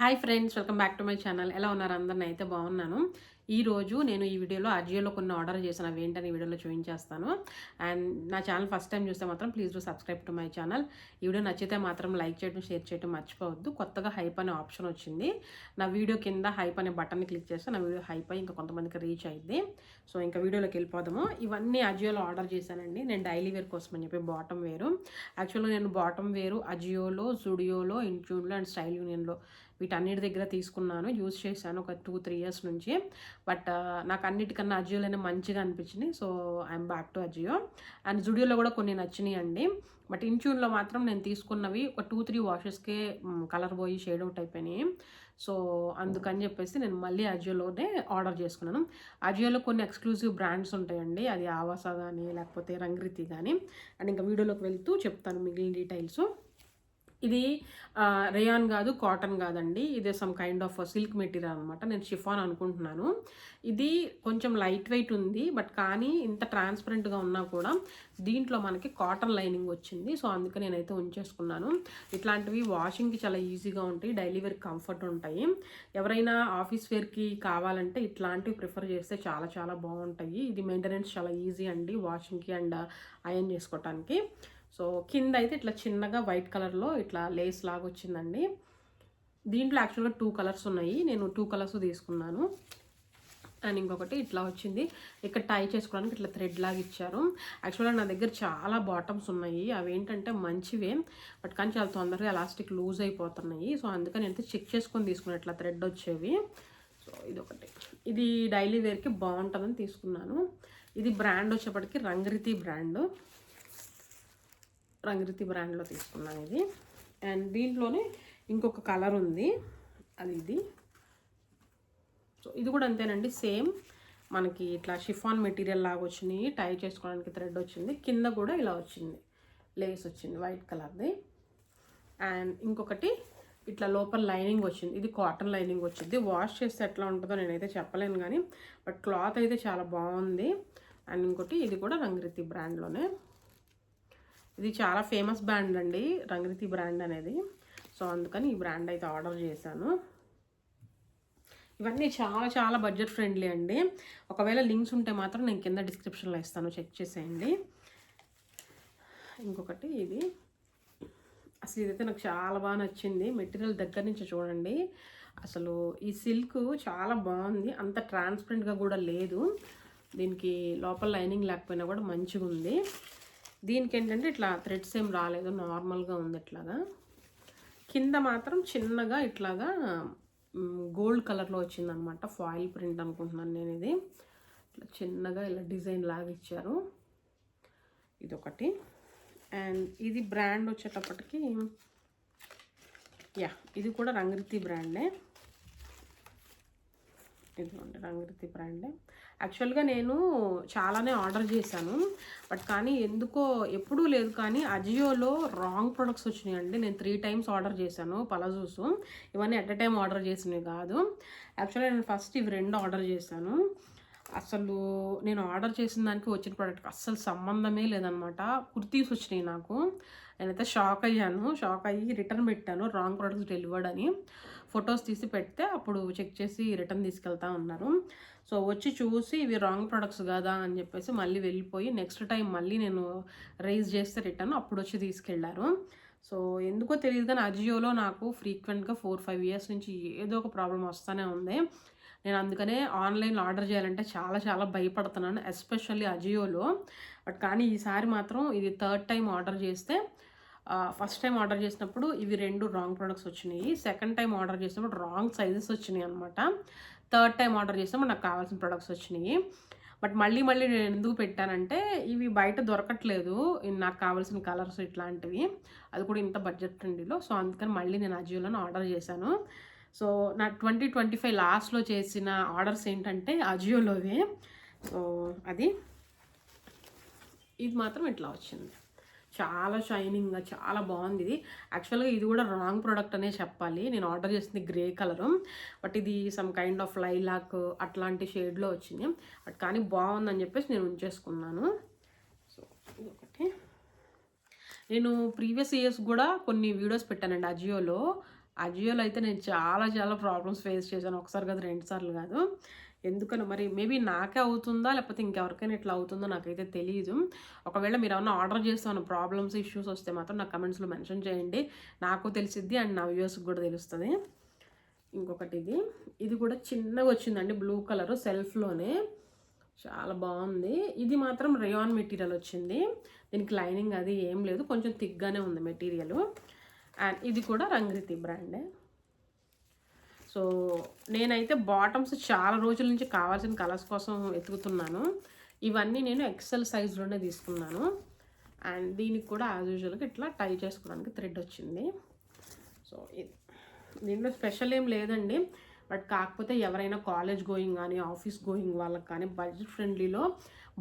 Hi friends, welcome back to my channel. ఎలా ఉన్నారు? అందరిని అయితే బాగున్నాను. ఈరోజు నేను ఈ వీడియోలో అజియోలో కొన్ని ఆర్డర్ చేశాను. అవి ఏంటని ఈ వీడియోలో చూపించేస్తాను. అండ్ నా ఛానల్ ఫస్ట్ టైం చూస్తే మాత్రం please do subscribe to my channel. ఈ వీడియో నచ్చితే మాత్రం లైక్ చేయడం, షేర్ చేయడం మర్చిపోవద్దు. కొత్తగా హైప్ అనే ఆప్షన్ వచ్చింది. నా వీడియో కింద హైప్ అనే బటన్ని క్లిక్ చేస్తే నా వీడియో హైప్ అయ్యి ఇంకా కొంతమందికి రీచ్ అయింది. సో ఇంకా వీడియోలోకి వెళ్ళిపోదాము. ఇవన్నీ అజియోలో ఆర్డర్ చేశానండి. నేను డైలీ వేర్ కోసం అని చెప్పి బాటమ్ వేరు. యాక్చువల్గా నేను బాటమ్ వేరు అజియోలో, జుడియోలో, ఇన్ట్యూన్లో అండ్ స్టైల్ యూనియన్లో వీటన్నిటి దగ్గర తీసుకున్నాను. యూజ్ చేశాను ఒక 2-3 ఇయర్స్ నుంచి. బట్ నాకు అన్నిటికన్నా అజియోలోనే మంచిగా అనిపించింది. So I'm back to Ajio. And జుడియోలో కూడా కొన్ని నచ్చినాయి అండి. బట్ ఇన్ట్యూన్లో మాత్రం నేను తీసుకున్నవి ఒక 2-3 వాషెస్కే కలర్ పోయి షేడ్ అవుట్ అయిపోయినాయి. సో అందుకని చెప్పేసి నేను మళ్ళీ అజియోలోనే ఆర్డర్ చేసుకున్నాను. అజియోలో కొన్ని ఎక్స్క్లూజివ్ బ్రాండ్స్ ఉంటాయండి. అది ఆవాసా కానీ లేకపోతే రంగ్రీతి కానీ. అండ్ ఇంకా వీడియోలోకి వెళ్తూ చెప్తాను మిగిలిన డీటెయిల్స్. ఇది రేయాన్ కాదు, కాటన్ కాదండి. ఇది some kind of silk material అనమాట. నేను షిఫాన్ అనుకుంటున్నాను. ఇది కొంచెం లైట్ వెయిట్ ఉంది. బట్ కానీ ఇంత ట్రాన్స్పరెంట్గా ఉన్నా కూడా దీంట్లో మనకి కాటన్ లైనింగ్ వచ్చింది. సో అందుకే నేనైతే ఉంచేసుకున్నాను. ఇట్లాంటివి వాషింగ్కి చాలా ఈజీగా ఉంటాయి. డైలీ వేర్ కంఫర్ట్ ఉంటాయి. ఎవరైనా ఆఫీస్ వేర్కి కావాలంటే ఇట్లాంటివి ప్రిఫర్ చేస్తే చాలా చాలా బాగుంటాయి. ఇది మెయింటెనెన్స్ చాలా ఈజీ అండి వాషింగ్కి అండ్ ఐరన్ చేసుకోవటానికి. సో కింద అయితే ఇట్లా చిన్నగా వైట్ కలర్లో ఇట్లా లేస్ లాగా వచ్చిందండి. దీంట్లో యాక్చువల్గా 2 కలర్స్ ఉన్నాయి. నేను 2 కలర్స్ తీసుకున్నాను. అండ్ ఇంకొకటి ఇట్లా వచ్చింది. ఇక్కడ టై చేసుకోవడానికి ఇట్లా థ్రెడ్ లాగా ఇచ్చారు. యాక్చువల్గా నా దగ్గర చాలా బాటమ్స్ ఉన్నాయి. అవి ఏంటంటే మంచివే, బట్ కానీ చాలా తొందరగా ఎలాస్టిక్ లూజ్ అయిపోతున్నాయి. సో అందుకని అయితే చెక్ చేసుకొని తీసుకున్నాను ఇట్లా థ్రెడ్ వచ్చేవి. సో ఇదొకటి. ఇది డైలీ వేర్కి బాగుంటుందని తీసుకున్నాను. ఇది బ్రాండ్ వచ్చేప్పటికి రంగ్రీతి బ్రాండ్లో తీసుకున్నాను ఇది. అండ్ దీంట్లోనే ఇంకొక కలర్ ఉంది, అది ఇది. సో ఇది కూడా అంతేనండి, సేమ్ మనకి ఇట్లా షిఫాన్ మెటీరియల్ లాగా వచ్చినాయి. టై చేసుకోవడానికి థ్రెడ్ వచ్చింది. కింద కూడా ఇలా వచ్చింది, లేస్ వచ్చింది వైట్ కలర్ది. అండ్ ఇంకొకటి ఇట్లా లోపల లైనింగ్ వచ్చింది. ఇది కాటన్ లైనింగ్ వచ్చింది. వాష్ చేస్తే ఎట్లా ఉంటుందో నేనైతే చెప్పలేను కానీ బట్ క్లాత్ అయితే చాలా బాగుంది. అండ్ ఇంకోటి ఇది కూడా రంగ్రీతి బ్రాండ్లోనే. ఇది చాలా ఫేమస్ బ్రాండ్ అండి, రంగ్రీతి బ్రాండ్ అనేది. సో అందుకని ఈ బ్రాండ్ అయితే ఆర్డర్ చేశాను. ఇవన్నీ చాలా చాలా బడ్జెట్ ఫ్రెండ్లీ అండి. ఒకవేళ లింక్స్ ఉంటే మాత్రం నేను కింద డిస్క్రిప్షన్లో ఇస్తాను, చెక్ చేసేయండి. ఇంకొకటి ఇది అసలు ఇదైతే నాకు చాలా బాగా నచ్చింది. మెటీరియల్ దగ్గర నుంచి చూడండి, అసలు ఈ సిల్క్ చాలా బాగుంది. అంత ట్రాన్స్పరెంట్గా కూడా లేదు. దీనికి లోపల లైనింగ్ లేకపోయినా కూడా మంచిగా ఉంది. దీనికి ఏంటంటే ఇట్లా థ్రెడ్స్ ఏం రాలేదు, నార్మల్గా ఉంది. ఇట్లాగా కింద మాత్రం చిన్నగా ఇట్లాగా గోల్డ్ కలర్లో వచ్చిందనమాట. ఫాయిల్ ప్రింట్ అనుకుంటున్నాను నేను. ఇది ఇట్లా చిన్నగా ఇలా డిజైన్ లాగా ఇచ్చారు. ఇదొకటి. అండ్ ఇది బ్రాండ్ వచ్చేటప్పటికి ఇది కూడా రంగ్రీతి బ్రాండే. ఇదిగోండి, రంగ్రీతి బ్రాండే. యాక్చువల్గా నేను చాలానే ఆర్డర్ చేశాను, బట్ కానీ ఎందుకో ఎప్పుడూ లేదు కానీ అజియోలో రాంగ్ ప్రొడక్ట్స్ వచ్చినాయండి. నేను 3 times ఆర్డర్ చేశాను పలాజోస్. ఇవన్నీ ఎట్ ఎ టైం ఆర్డర్ చేసినవి కాదు. యాక్చువల్గా నేను ఫస్ట్ ఇవి 2 ఆర్డర్ చేశాను. అసలు నేను ఆర్డర్ చేసిన దానికి వచ్చిన ప్రోడక్ట్కి అస్సలు సంబంధమే లేదనమాట. కుర్తీస్ వచ్చినాయి నాకు. నేనైతే షాక్ అయ్యి రిటర్న్ పెట్టాను. రాంగ్ ప్రొడక్ట్స్ డెలివర్డ్ అని ఫొటోస్ తీసి పెడితే అప్పుడు చెక్ చేసి రిటర్న్ తీసుకెళ్తా ఉన్నారు. సో వచ్చి చూసి ఇవి రాంగ్ ప్రొడక్ట్స్ కదా అని చెప్పేసి మళ్ళీ వెళ్ళిపోయి నెక్స్ట్ టైం మళ్ళీ నేను రైజ్ చేస్తే రిటర్న్ అప్పుడు వచ్చి తీసుకెళ్లారు. సో ఎందుకో తెలియదు కానీ అజియోలో నాకు ఫ్రీక్వెంట్గా 4-5 ఇయర్స్ నుంచి ఏదో ఒక ప్రాబ్లం వస్తూనే ఉంది. నేను అందుకనే ఆన్లైన్లో ఆర్డర్ చేయాలంటే చాలా చాలా భయపడుతున్నాను, ఎస్పెషల్లీ అజియోలో. బట్ కానీ ఈసారి మాత్రం ఇది 3rd టైం ఆర్డర్ చేస్తే, ఫస్ట్ టైం ఆర్డర్ చేసినప్పుడు ఇవి 2 రాంగ్ ప్రొడక్ట్స్ వచ్చినాయి. సెకండ్ టైం ఆర్డర్ చేసినప్పుడు రాంగ్ సైజెస్ వచ్చినాయి అనమాట. 3rd టైం ఆర్డర్ చేసినప్పుడు నాకు కావాల్సిన ప్రొడక్ట్స్ వచ్చినాయి. బట్ మళ్ళీ నేను ఎందుకు పెట్టానంటే ఇవి బయట దొరకట్లేదు నాకు కావాల్సిన కలర్స్ ఇట్లాంటివి, అది కూడా ఇంత బడ్జెట్ ఫ్రెండ్లీలో. సో అందుకని మళ్ళీ నేను అజియోలో ఆర్డర్ చేశాను. సో నా 2025 లాస్ట్లో చేసిన ఆర్డర్స్ ఏంటంటే అజియోలోవే. సో ఇది మాత్రం ఇట్లా వచ్చింది, చాలా షైనింగ్గా చాలా బాగుంది. ఇది యాక్చువల్గా ఇది కూడా రాంగ్ ప్రోడక్ట్ అనే చెప్పాలి. నేను ఆర్డర్ చేసింది గ్రే కలరు, బట్ ఇది సమ్ కైండ్ ఆఫ్ లైలాక్ అట్లాంటి షేడ్లో వచ్చింది. బట్ కానీ బాగుందని చెప్పేసి నేను ఉంచేసుకున్నాను. సో ఇదొకటి. నేను ప్రీవియస్ ఇయర్స్ కూడా కొన్ని వీడియోస్ పెట్టానండి అజియోలో. అజియోలో అయితే నేను చాలా చాలా ప్రాబ్లమ్స్ ఫేస్ చేశాను. ఒకసారి కాదు, 2 సార్లు కాదు. ఎందుకని మరి మేబీ నాకే అవుతుందా లేకపోతే ఇంకెవరికైనా ఇట్లా అవుతుందో నాకైతే తెలీదు. ఒకవేళ మీరేమన్నా ఆర్డర్ చేస్తాను ప్రాబ్లమ్స్, ఇష్యూస్ వస్తే మాత్రం నాకు కమెంట్స్లో మెన్షన్ చేయండి. నాకు తెలిసిద్ది అండ్ నా వ్యూవర్స్కి కూడా తెలుస్తుంది. ఇంకొకటి ఇది కూడా చిన్నగా వచ్చిందండి, బ్లూ కలర్ సెల్ఫ్లోనే, చాలా బాగుంది. ఇది మాత్రం రేయాన్ మెటీరియల్ వచ్చింది. దీనికి లైనింగ్ అది ఏం లేదు, కొంచెం థిక్గానే ఉంది మెటీరియల్. అండ్ ఇది కూడా రంగ్రీతి బ్రాండే. సో నేనైతే బాటమ్స్ చాలా రోజుల నుంచి కావాల్సిన కలర్స్ కోసం వెతుకుతున్నాను. ఇవన్నీ నేను ఎక్సెల్ సైజ్లోనే తీసుకున్నాను. అండ్ దీనికి కూడా యాజ్ యూజువల్గా ఇట్లా టై చేసుకోవడానికి థ్రెడ్ వచ్చింది. సో దీంట్లో స్పెషల్ ఏం లేదండి, బట్ కాకపోతే ఎవరైనా కాలేజ్ గోయింగ్ కానీ ఆఫీస్ గోయింగ్ వాళ్ళకి కానీ బడ్జెట్ ఫ్రెండ్లీలో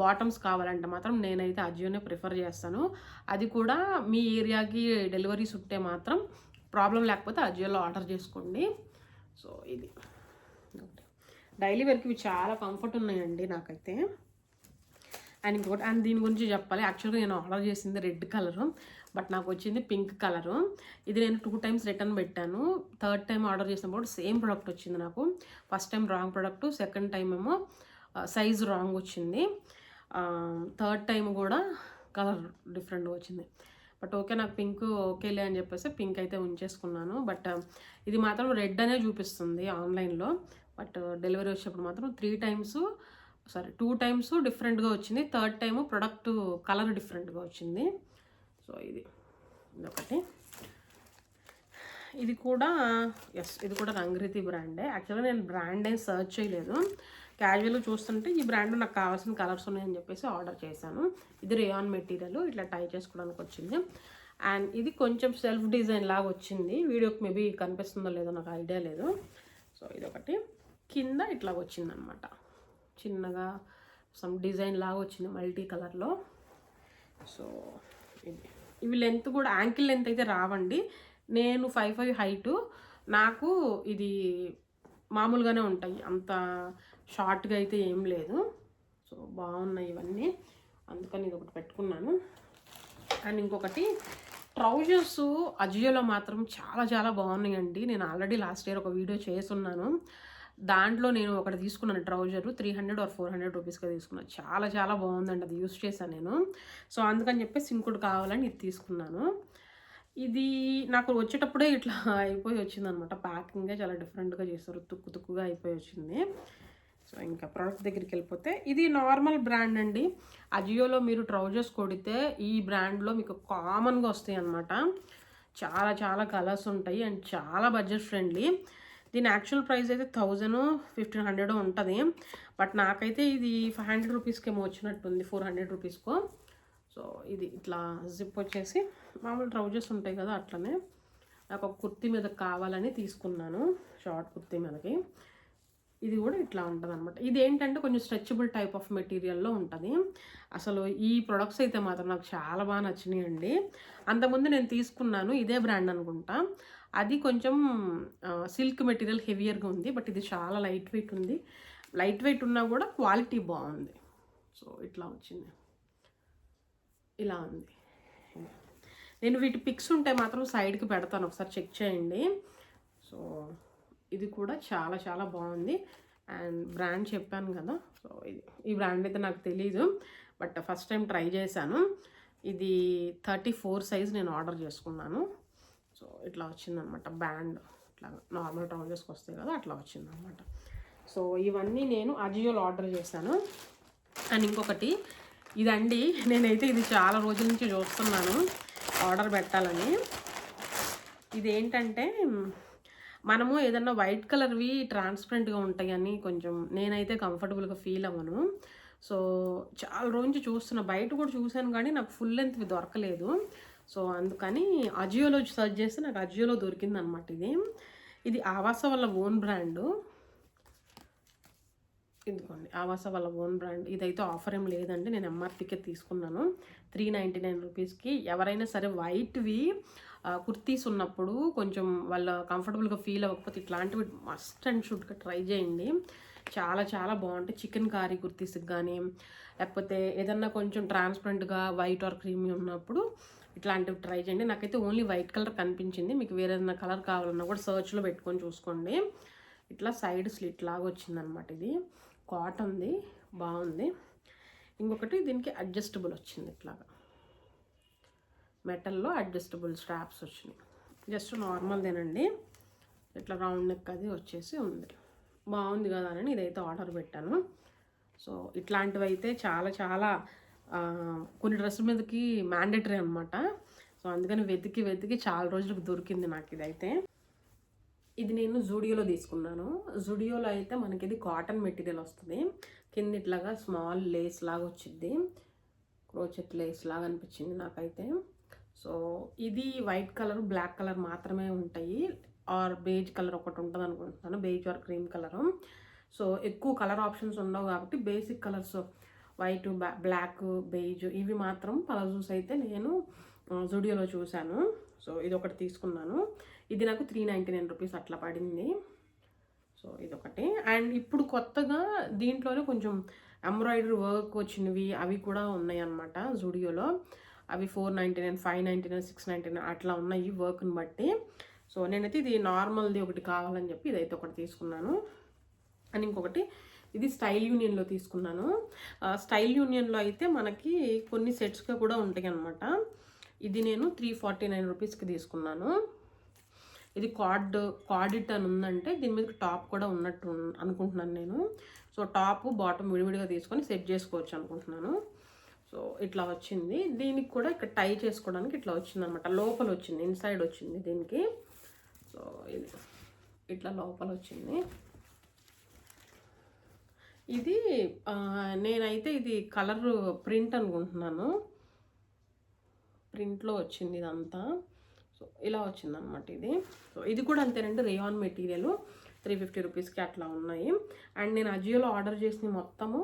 బాటమ్స్ కావాలంటే మాత్రం నేనైతే అజియోనే ప్రిఫర్ చేస్తాను. అది కూడా మీ ఏరియాకి డెలివరీస్ ఉంటే మాత్రం ప్రాబ్లం లేకపోతే అజియోలో ఆర్డర్ చేసుకోండి. సో ఇది డైలీ వేర్కి ఇవి చాలా కంఫర్ట్ ఉన్నాయండి నాకైతే. అండ్ ఇంకొకటి, అండ్ దీని గురించి చెప్పాలి, యాక్చువల్గా నేను ఆర్డర్ చేసింది రెడ్ కలరు, బట్ నాకు వచ్చింది పింక్ కలరు. ఇది నేను 2 times రిటర్న్ పెట్టాను. 3rd time ఆర్డర్ చేసినప్పుడు సేమ్ ప్రోడక్ట్ వచ్చింది నాకు. First time wrong product, second time ఏమో సైజ్ రాంగ్ వచ్చింది, 3rd time కూడా కలర్ డిఫరెంట్గా వచ్చింది. బట్ ఓకే, నాకు పింక్ ఓకేలే అని చెప్పేసి పింక్ అయితే ఉంచేసుకున్నాను. బట్ ఇది మాత్రం రెడ్ అనే చూపిస్తుంది ఆన్లైన్లో, బట్ డెలివరీ వచ్చేటప్పుడు మాత్రం 2 times డిఫరెంట్గా వచ్చింది. 3rd time ప్రొడక్ట్ కలర్ డిఫరెంట్గా వచ్చింది. సో ఇది ఒకటి. ఇది కూడా ఇది కూడా రంగ్రీతి బ్రాండే. యాక్చువల్గా నేను బ్రాండ్ ఏం సర్చ్ చేయలేదు, క్యాజువల్గా చూస్తుంటే ఈ బ్రాండ్ నాకు కావాల్సిన కలర్స్ ఉన్నాయని చెప్పేసి ఆర్డర్ చేశాను. ఇది రేయాన్ మెటీరియల్, ఇట్లా టై చేసుకోవడానికి వచ్చింది. అండ్ ఇది కొంచెం సెల్ఫ్ డిజైన్ లాగా వచ్చింది, వీడియోకి మేబీ కనిపిస్తుందో లేదో నాకు ఐడియా లేదు. సో ఇదొకటి. కింద ఇట్లా వచ్చిందనమాట, చిన్నగా సమ్ డిజైన్ లాగా వచ్చింది మల్టీ కలర్లో. సో ఇవి లెంత్ కూడా యాంకిల్ లెంత్ అయితే రావండి. నేను 5'5" హైటు, నాకు ఇది మామూలుగానే ఉంటాయి, అంత షార్ట్గా అయితే ఏం లేదు. సో బాగున్నాయి ఇవన్నీ, అందుకని ఇది ఒకటి పెట్టుకున్నాను. అండ్ ఇంకొకటి ట్రౌజర్స్ అజియోలో మాత్రం చాలా చాలా బాగున్నాయండి. నేను ఆల్రెడీ లాస్ట్ ఇయర్ ఒక వీడియో చేస్తున్నాను, దాంట్లో నేను ఒకటి తీసుకున్నాను ట్రౌజరు, 300 or 400 రూపీస్గా తీసుకున్నాను. చాలా చాలా బాగుందండి, అది యూస్ చేశాను నేను. సో అందుకని చెప్పేసి ఇంకోటి కావాలని ఇది తీసుకున్నాను. ఇది నాకు వచ్చేటప్పుడే ఇట్లా అయిపోయి వచ్చిందనమాట, ప్యాకింగే చాలా డిఫరెంట్గా చేస్తారు, తుక్కుగా అయిపోయి వచ్చింది. సో ఇంకా ప్రోడక్ట్ దగ్గరికి వెళ్ళిపోతే, ఇది నార్మల్ బ్రాండ్ అండి. అజియోలో మీరు ట్రౌజర్స్ కొడితే ఈ బ్రాండ్లో మీకు కామన్గా వస్తాయి అన్నమాట. చాలా చాలా కలర్స్ ఉంటాయి అండ్ చాలా బడ్జెట్ ఫ్రెండ్లీ. దీని యాక్చువల్ ప్రైస్ అయితే 1000-1500 ఉంటుంది, బట్ నాకైతే ఇది 500 రూపీస్కి ఏమో వచ్చినట్టుంది, 400 రూపీస్కో. సో ఇది ఇట్లా జిప్ వచ్చేసి మామూలు ట్రౌజర్స్ ఉంటాయి కదా అట్లనే, నాకు ఒక కుర్తీ మీద కావాలని తీసుకున్నాను, షార్ట్ కుర్తీ మీదకి. ఇది కూడా ఇట్లా ఉంటుంది అనమాట. ఇది ఏంటంటే కొంచెం స్ట్రెచబుల్ టైప్ ఆఫ్ మెటీరియల్లో ఉంటుంది. అసలు ఈ ప్రొడక్ట్స్ అయితే మాత్రం నాకు చాలా బాగా నచ్చినాయండి. అంతకుముందు నేను తీసుకున్నాను, ఇదే బ్రాండ్ అనుకుంటా, అది కొంచెం సిల్క్ మెటీరియల్ హెవియర్గా ఉంది, బట్ ఇది చాలా లైట్ వెయిట్ ఉంది. లైట్ వెయిట్ ఉన్నా కూడా క్వాలిటీ బాగుంది. సో ఇట్లా వచ్చింది, ఇలా ఉంది. నేను వీటి పిక్స్ ఉంటే మాత్రం సైడ్కి పెడతాను, ఒకసారి చెక్ చేయండి. సో ఇది కూడా చాలా చాలా బాగుంది. అండ్ బ్రాండ్ చెప్పాను కదా, సో ఈ బ్రాండ్ అయితే నాకు తెలీదు, బట్ ఫస్ట్ టైం ట్రై చేశాను. ఇది 34 సైజ్ నేను ఆర్డర్ చేసుకున్నాను. సో ఇట్లా వచ్చిందనమాట, బ్యాండ్ ఇట్లా నార్మల్ ట్రౌజర్స్కి వస్తాయి కదా అట్లా వచ్చిందనమాట. సో ఇవన్నీ నేను అజియోలో ఆర్డర్ చేశాను. అండ్ ఇంకొకటి ఇదండి, నేనైతే ఇది చాలా రోజుల నుంచి చూస్తున్నాను ఆర్డర్ పెట్టాలని. ఇది ఏంటంటే, మనము ఏదన్నా వైట్ కలర్వి ట్రాన్స్పరెంట్గా ఉంటాయని కొంచెం నేనైతే కంఫర్టబుల్గా ఫీల్ అవ్వను. సో చాలా రోజు నుంచి చూస్తున్నా, బయట కూడా చూశాను కానీ నాకు ఫుల్ లెంత్వి దొరకలేదు. సో అందుకని అజియోలో సర్చ్ చేస్తే నాకు అజియోలో దొరికింది అనమాట. ఇది ఆవాస వాళ్ళ ఓన్ బ్రాండు, ఇదిగోండి ఆవాస వాళ్ళ ఓన్ బ్రాండ్. ఇదైతే ఆఫర్ ఏం లేదండి, నేను ఎంఆర్పీకే తీసుకున్నాను 399 రూపీస్కి. ఎవరైనా సరే వైట్వి కుర్తీస్ ఉన్నప్పుడు కొంచెం వాళ్ళ కంఫర్టబుల్గా ఫీల్ అవ్వకపోతే ఇట్లాంటివి మస్ట్ అండ్ షుడ్గా ట్రై చేయండి, చాలా చాలా బాగుంటాయి. చికెన్ కారీ కుర్తీస్కి కానీ, లేకపోతే ఏదన్నా కొంచెం ట్రాన్స్పరెంట్గా వైట్ ఆర్ క్రీమీ ఉన్నప్పుడు ఇట్లాంటివి ట్రై చేయండి. నాకైతే ఓన్లీ వైట్ కలర్ కనిపించింది. మీకు వేరే ఏదైనా కలర్ కావాలన్నా కూడా సర్చ్లో పెట్టుకొని చూసుకోండి. ఇట్లా సైడ్ స్లిట్ లాగా వచ్చిందనమాట. ఇది కాటన్ది, బాగుంది. ఇంకొకటి దీనికి అడ్జస్టబుల్ వచ్చింది, ఇట్లాగా మెటల్లో అడ్జస్టబుల్ స్ట్రాప్స్ వచ్చినాయి. జస్ట్ నార్మల్దేనండి, ఇట్లా రౌండ్ నెక్ అది వచ్చేసి ఉంది. బాగుంది కదా అని ఇదైతే ఆర్డర్ పెట్టాను. సో ఇట్లాంటివి అయితే చాలా చాలా కొన్ని డ్రెస్సుల మీదకి మ్యాండేటరీ అనమాట. సో అందుకని వెతికి చాలా రోజులకు దొరికింది నాకు ఇదైతే. ఇది నేను జూడియోలో తీసుకున్నాను. జూడియోలో అయితే మనకి ఇది కాటన్ మెటీరియల్ వస్తుంది. కింద ఇట్లాగా స్మాల్ లేస్ లాగా వచ్చింది, క్రోచెట్ లేస్ లాగా అనిపించింది నాకైతే. సో ఇది వైట్ కలర్, బ్లాక్ కలర్ మాత్రమే ఉంటాయి, ఆర్ బేజ్ కలర్ ఒకటి ఉంటుంది అనుకుంటున్నాను, beige or cream colour. So ఎక్కువ కలర్ ఆప్షన్స్ ఉండవు కాబట్టి basic colours white, black, beige ఇవి మాత్రం పలాజోస్ అయితే నేను జూడియోలో చూశాను. సో ఇది ఒకటి తీసుకున్నాను. ఇది నాకు 399 రూపీస్ అట్లా పడింది. సో ఇదొకటి. అండ్ ఇప్పుడు కొత్తగా దీంట్లోనే కొంచెం ఎంబ్రాయిడరీ వర్క్ వచ్చినవి అవి కూడా ఉన్నాయి అన్నమాట జూడియోలో. అవి 499, 599, 699 అట్లా ఉన్నాయి వర్క్ని బట్టి. సో నేనైతే ఇది నార్మల్ది ఒకటి కావాలని చెప్పి ఇదైతే ఒకటి తీసుకున్నాను. అండ్ ఇంకొకటి ఇది స్టైల్ యూనియన్లో తీసుకున్నాను. స్టైల్ యూనియన్లో అయితే మనకి కొన్ని సెట్స్గా కూడా ఉంటాయి అనమాట. ఇది నేను 349 రూపీస్కి తీసుకున్నాను. ఇది కార్డిట్ అని ఉందంటే దీని మీద టాప్ కూడా ఉన్నట్టు అనుకుంటున్నాను నేను. సో టాప్ బాటమ్ విడివిడిగా తీసుకొని సెట్ చేసుకోవచ్చు అనుకుంటున్నాను. సో ఇట్లా వచ్చింది. దీనికి కూడా ఇక్కడ టై చేసుకోవడానికి ఇట్లా వచ్చింది అనమాట. లోపల వచ్చింది, ఇన్సైడ్ వచ్చింది దీనికి. సో ఇది ఇట్లా లోపల వచ్చింది. ఇది నేనైతే ఇది కలర్ ప్రింట్ అనుకుంటున్నాను, ప్రింట్లో వచ్చింది ఇదంతా. సో ఇలా వచ్చిందనమాట ఇది. సో ఇది కూడా అంతేనండి, రేయాన్ మెటీరియల్ 350 రూపీస్కి అట్లా ఉన్నాయి. అండ్ నేను అజియోలో ఆర్డర్ చేసిన మొత్తము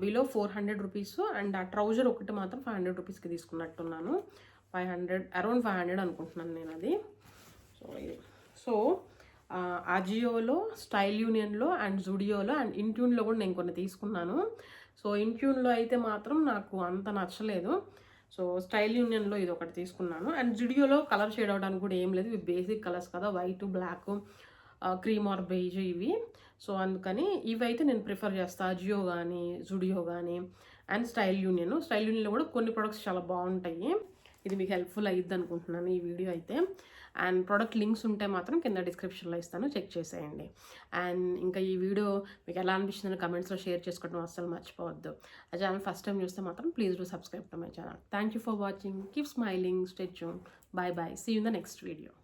బిలో 400 రూపీస్. అండ్ ఆ ట్రౌజర్ ఒకటి మాత్రం 500 రూపీస్కి తీసుకున్నట్టున్నాను. 500, అరౌండ్ 500 అనుకుంటున్నాను నేను అది. సో ఇది. సో అజియోలో, స్టైల్ యూనియన్లో అండ్ జూడియోలో అండ్ ఇంట్యూన్లో కూడా నేను కొన్ని తీసుకున్నాను. సో ఇంట్యూన్లో అయితే మాత్రం నాకు అంత నచ్చలేదు. సో స్టైల్ యూనియన్లో ఇది ఒకటి తీసుకున్నాను. అండ్ జూడియోలో కలర్ షేడ్ అవడానికి కూడా ఏం లేదు, ఇవి బేసిక్ కలర్స్ కదా, white, black, cream or beige ఇవి. సో అందుకని ఇవైతే నేను ప్రిఫర్ చేస్తాను, అజియో కానీ జూడియో కానీ అండ్ స్టైల్ యూనియన్లో కూడా కొన్ని ప్రొడక్ట్స్ చాలా బాగుంటాయి. ఇది మీకు హెల్ప్ఫుల్ అయ్యిద్ది అనుకుంటున్నాను ఈ వీడియో అయితే. అండ్ ప్రోడక్ట్ లింక్స్ ఉంటే మాత్రం కింద డిస్క్రిప్షన్లో ఇస్తాను, చెక్ చేసేయండి. అండ్ ఇంకా ఈ వీడియో మీకు ఎలా అనిపించిందని కమెంట్స్లో షేర్ చేసుకోవడం అస్సలు మర్చిపోవద్దు. ఆ ఛానల్ ఫస్ట్ టైం చూస్తే మాత్రం please do subscribe to my channel. Thank you for watching. Keep smiling, stay tuned. Bye bye. See you in the next video.